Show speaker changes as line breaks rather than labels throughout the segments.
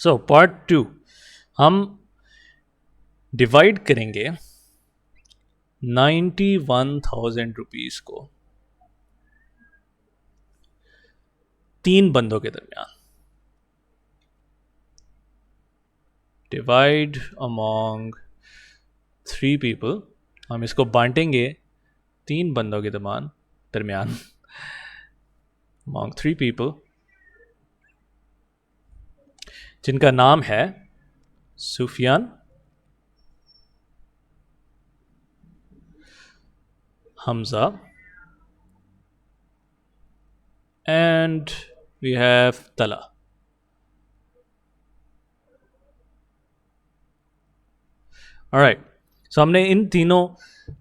So part 2 हम divide करेंगे 91,000 rupees को 3 बंदों के दरमियान। डिवाइड अमोंग 3 पीपल, हम इसको बांटेंगे 3 बंदों के दरमियान अमोंग 3 पीपल जिनका नाम है Sufiyan, Hamza and we have तला। ऑलराइट, सो हमने इन तीनों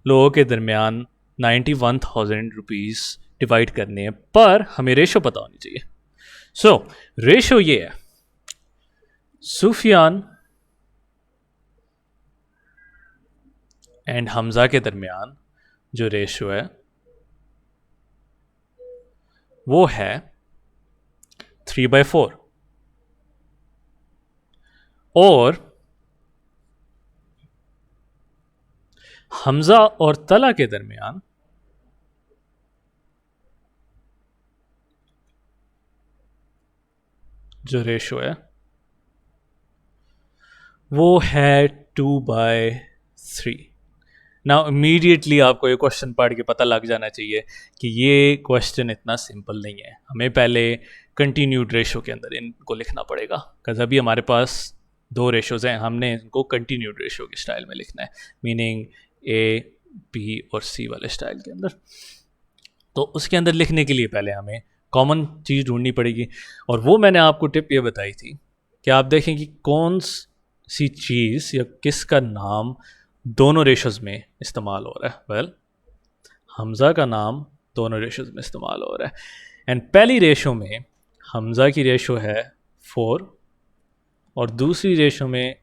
लोगों के दरमियान 91,000 रुपीज़ डिवाइड करने हैं, पर हमें रेशो पता होनी चाहिए। सो रेशो ये है, सुफियान एंड हमजा के दरमियान जो रेशो है वो है 3/4, और हमजा और तला के दरमियान जो रेशो है वो है 2/3। नाउ इमीडिएटली आपको ये क्वेश्चन पढ़ के पता लग जाना चाहिए कि ये क्वेश्चन इतना सिंपल नहीं है। हमें पहले कंटिन्यूड रेशो के अंदर इनको लिखना पड़ेगा, बिकॉज अभी हमारे पास 2 रेशोज हैं, हमने इनको कंटिन्यूड रेशो के स्टाइल में लिखना है, मीनिंग ए बी और सी वाले स्टाइल के अंदर। तो उसके अंदर लिखने के लिए पहले हमें कॉमन चीज़ ढूंढनी पड़ेगी, और वो मैंने आपको टिप ये बताई थी कि आप देखें कि कौन सी चीज़ या किसका नाम दोनों रेशोज में इस्तेमाल हो रहा है। वेल, हमज़ा का नाम दोनों रेशोज में इस्तेमाल हो रहा है, एंड पहली रेशो में हमज़ा की रेशो है 4 और दूसरी रेशो में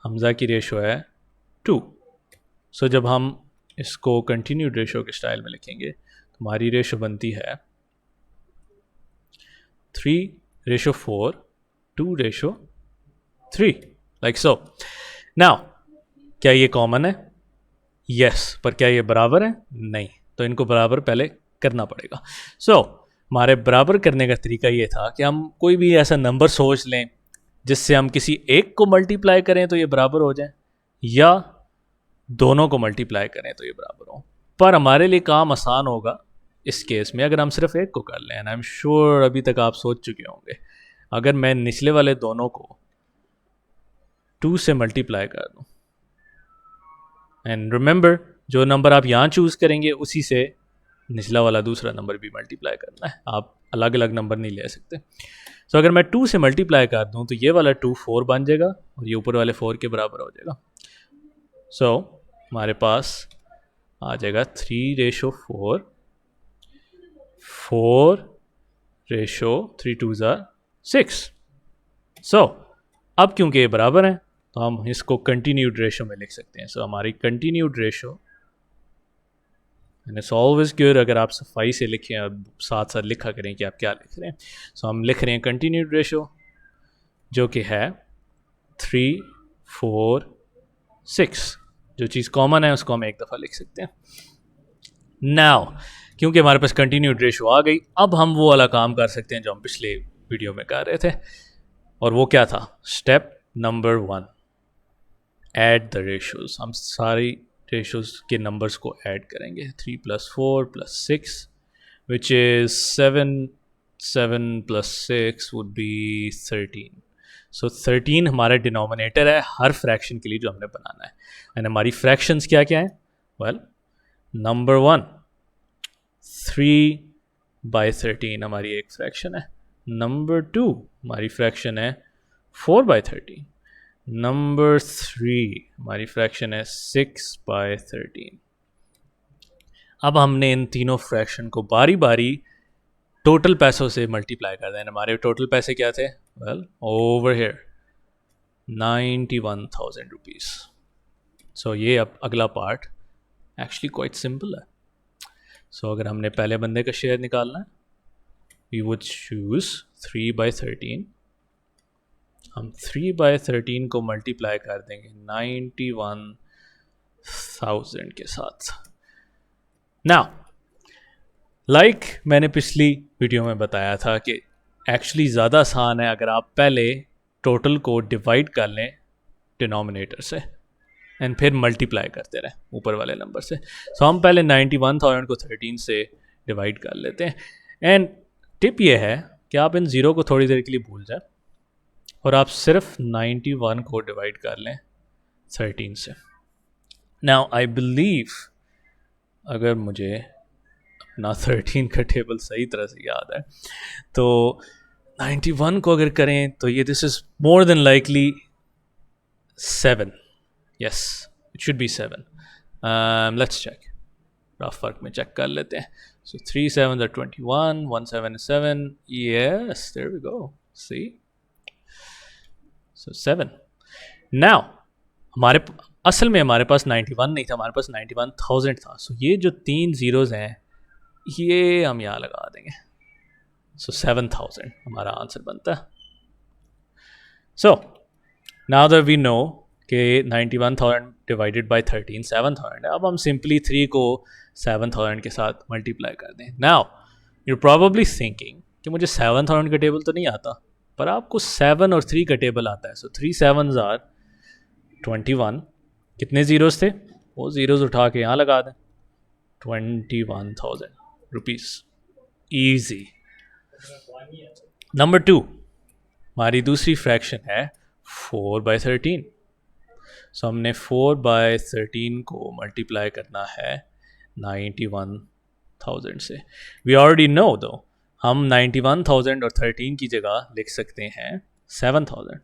हमज़ा की रेशो है 2। सो जब हम इसको कंटिन्यूड रेशो के स्टाइल में लिखेंगे तो हमारी रेशो बनती है 3/4, 2/3, लाइक सो। नाउ क्या ये कॉमन है? यस, पर क्या ये बराबर है? नहीं, तो इनको बराबर पहले करना पड़ेगा। सो हमारे बराबर करने का तरीका ये था कि हम कोई भी ऐसा नंबर सोच लें जिससे हम किसी एक को मल्टीप्लाई करें तो ये बराबर हो जाए, या दोनों को मल्टीप्लाई करें तो ये बराबर हो। पर हमारे लिए काम आसान होगा इस केस में अगर हम सिर्फ एक को कर लें, एंड आई एम श्योर अभी तक आप सोच चुके होंगे, अगर मैं निचले वाले दोनों को 2 से मल्टीप्लाई कर दूं, एंड रिमेंबर जो नंबर आप यहाँ चूज़ करेंगे उसी से निचला वाला दूसरा नंबर भी मल्टीप्लाई करना है, आप अलग अलग नंबर नहीं ले सकते। सो अगर मैं 2 से मल्टीप्लाई कर दूं तो ये वाला 2 4 बन जाएगा और ये ऊपर वाले 4 के बराबर हो जाएगा। सो हमारे पास आ जाएगा 3/4, 4/3 2s are 6। सो अब क्योंकि ये बराबर है तो हम इसको कंटिन्यूड रेशो में लिख सकते हैं। सो हमारी continued ratio, and it's always good अगर आप सफाई से लिखें और साथ साथ लिखा करें कि आप क्या लिख रहे हैं। सो हम लिख रहे हैं कंटिन्यूड रेशो जो कि है 3/4/6। जो चीज़ कॉमन है उसको हम एक दफ़ा लिख सकते हैं। नाउ क्योंकि हमारे पास कंटिन्यूड रेशो आ गई, अब हम वो वाला काम कर सकते हैं जो हम पिछले वीडियो में कर रहे थे, और वो क्या था? Step number 1, add the ratios. हम सारी रेशोज के नंबर्स को ऐड करेंगे। 3 + 4 + 6 विच इज़ 7, 7 + 6 वुड बी 13। सो 13 हमारा डिनोमिनेटर है हर फ्रैक्शन के लिए जो हमने बनाना है। एंड हमारी फ्रैक्शंस क्या क्या हैं? वेल, नंबर 1 3/13 हमारी एक फ्रैक्शन है। नंबर 2 हमारी फ्रैक्शन है 4/13। नंबर 3 हमारी फ्रैक्शन है 6/13। अब हमने इन तीनों फ्रैक्शन को बारी बारी टोटल पैसों से मल्टीप्लाई कर देना। हमारे टोटल पैसे क्या थे? Well, over here 91,000 rupees. So ये अब अगला पार्ट एक्चुअली क्वाइट सिंपल है। सो अगर हमने पहले बंदे का शेयर निकालना है, वी वुड चूज 3/13 हम 3/13 को मल्टीप्लाई कर देंगे 91,000 के साथ। नाउ लाइक मैंने पिछली वीडियो में बताया था कि एक्चुअली ज़्यादा आसान है अगर आप पहले टोटल को डिवाइड कर लें डिनोमिनेटर से एंड फिर मल्टीप्लाई करते रहें ऊपर वाले नंबर से। सो हम पहले 91,000 को 13 से डिवाइड कर लेते हैं। एंड टिप ये है कि आप इन ज़ीरो को थोड़ी देर के लिए भूल जाएं और आप सिर्फ 91 को डिवाइड कर लें 13 से। नाउ आई बिलीव अगर मुझे अपना 13 का टेबल सही तरह से याद है तो 91 को अगर करें तो ये this is more than likely 7। Yes it should be 7। Let's check, rough work में चेक कर लेते हैं। सो 3 7s are 21, 1 7 is 7. Yes, there we go. See? So 7. Now असल में हमारे पास 91 नहीं था, हमारे पास 91,000 था। सो ये जो 3 ज़ीरोज़ हैं ये हम यहाँ लगा देंगे। सो 7,000 हमारा आंसर बनता है। So now that we know कि 91,000 डिवाइडेड बाई 13 7,000 है। अब हम सिंपली 3 को 7,000 के साथ मल्टीप्लाई कर दें। नाउ यू प्रॉबली थिंकिंग कि मुझे 7,000 का टेबल तो नहीं आता, पर आपको 7 और 3 का टेबल आता है। सो 3 7s are 21। कितने ज़ीरोज़ थे? वो ज़ीरोज़ उठा के यहाँ लगा दें। 21,000 रुपीज़, ईजी। नंबर 2 हमारी दूसरी फ्रैक्शन है 4/13। सो हमने 4/13 को मल्टीप्लाई करना है 91,000 से। वी ऑलरेडी नो दो हम 91,000 और 13 की जगह लिख सकते हैं 7,000।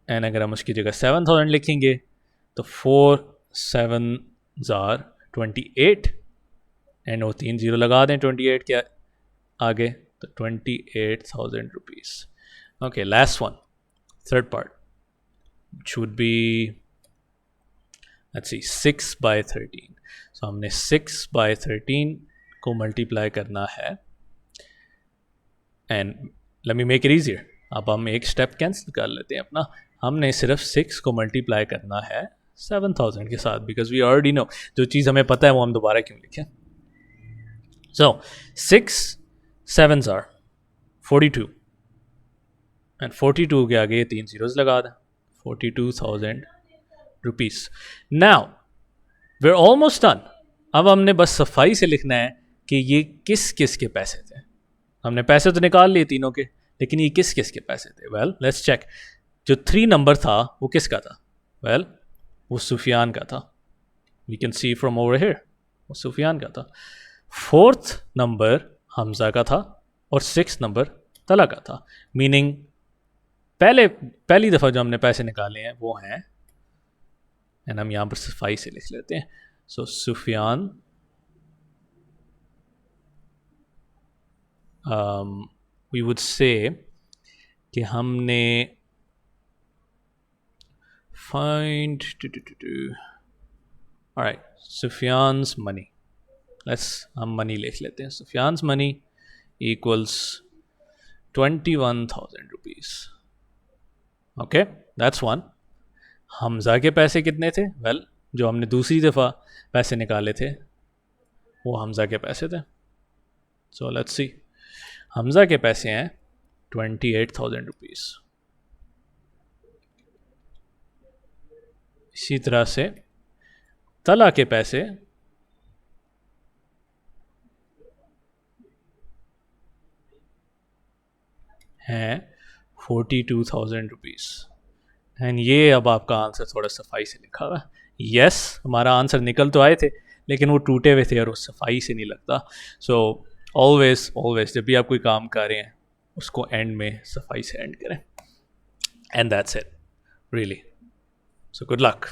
एंड अगर हम उसकी जगह 7,000 लिखेंगे तो 4 7s are 28 एंड वो 3 ज़ीरो लगा दें 28 के आगे तो 28,000 rupees. Okay, last one, third part should be let's see 6/13। सो हमने 6/13 को मल्टीप्लाई करना है and let me make it easier. अब हम एक स्टेप कैंसिल कर लेते हैं अपना। हमने सिर्फ 6 को मल्टीप्लाई करना है 7,000 के साथ, बिकॉज वी ऑलरेडी नो जो चीज़ हमें पता है वो हम दोबारा क्यों लिखें। सो 6 7s are 42 एंड 42 के आगे 3 ज़ीरोज़ लगा दें 42,000 rupees. Now we are almost done. अब हमने बस सफाई से लिखना है कि ये किस किस के पैसे थे। हमने पैसे तो निकाल लिए तीनों के, लेकिन ये किस किस के पैसे थे? Well let's check. जो 3 नंबर था वो किसका था? वेल वो सुफियान का था। We can see from over here, वो सुफियान का था। 4th नंबर हमजा का था और 6th नंबर तला का था। मीनिंग पहली दफ़ा जो हमने पैसे निकाले हैं वो हैं, एंड हम यहाँ पर सफाई से लिख लेते हैं। सो सुफियान वी वुड से कि हमने फाइंड ऑलराइट सुफियान्स मनी। हम मनी लिख लेते हैं। Sufiyan's money equals 21,000 rupees. Okay, that's one. Hamza के पैसे कितने थे? वेल जो हमने दूसरी दफ़ा पैसे निकाले थे वो हमजा के पैसे थे। सो लेट्स सी, हमजा के पैसे हैं 28,000 रुपीज़। इसी तरह से तला के पैसे हैं 42,000 रुपीज़। एंड ये अब आपका आंसर थोड़ा सफाई से लिखा हुआ है। यस हमारा आंसर निकल तो आए थे लेकिन वो टूटे हुए थे और वो सफाई से नहीं लगता। सो ऑलवेज जब भी आप कोई काम कर रहे हैं उसको एंड में सफाई से एंड करें। And that's it really. So good luck.